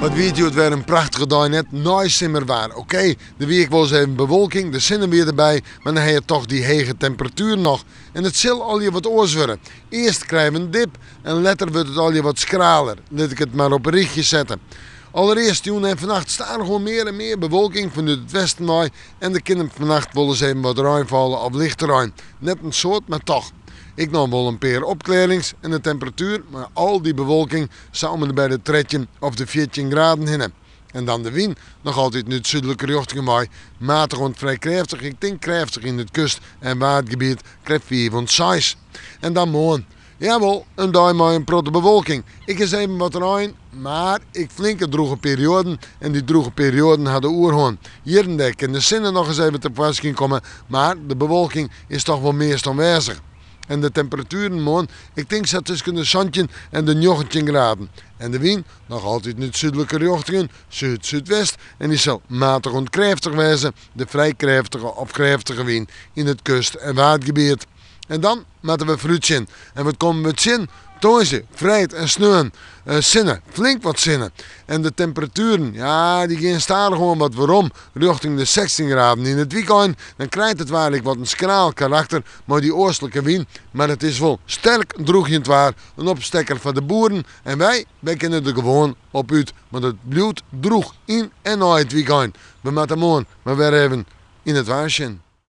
Wat weet je, het weer een prachtige dag net, nooit simmer waar. Oké, de week was even bewolking, de zinnen weer erbij, maar dan heb je toch die hege temperatuur nog. En het zal al je wat oors worden. Eerst krijgen we een dip en later wordt het al je wat schraler. Laat ik het maar op een richtje zetten. Allereerst, toen en vannacht staan er gewoon meer en meer bewolking vanuit het westen naar. En de kinderen vannacht willen ze even wat ruim vallen of lichter ruim. Net een soort, maar toch. Ik nam wel een paar opklarings en de temperatuur, maar al die bewolking samen bij de 13 of de 14 graden heen. En dan de wind, nog altijd nu het zuidelijke richting waai, matig en vrij krachtig. Ik denk krachtig in het kust- en waardgebied, krijgt 4 van 6. En dan morgen. Jawel, een dag met een protte bewolking. Ik is even wat ruim, maar ik flinke droge perioden. En die droge perioden hadden oerhoorn. Hier en daar kunnen de zinnen nog eens even te pas komen, maar de bewolking is toch wel meest aanwezig. En de temperaturen morgen, ik denk dat tussen de 17 en de 19 graden. En de wind nog altijd nu het zuidelijke richtingen, zuid-zuidwest. En die zal matig en krachtig wezen, de vrij krachtige of krachtige wind in het kust- en waardgebied. En dan moeten we fruit zien. En wat komen we het zien? Toonse, vrijt en sneeuwen. Zinnen, flink wat zinnen. En de temperaturen, ja, die gaan staan gewoon wat waarom. Richting de 16 graden in het weekend. Dan krijgt het waarlijk wat een schraal karakter. Maar die oostelijke wind. Maar het is wel sterk droeg in het waar. Een opstekker van de boeren. En wij kunnen er gewoon op uit. Maar het bloed droeg in en na het weekend. We moeten morgen maar weer even in het waarsje.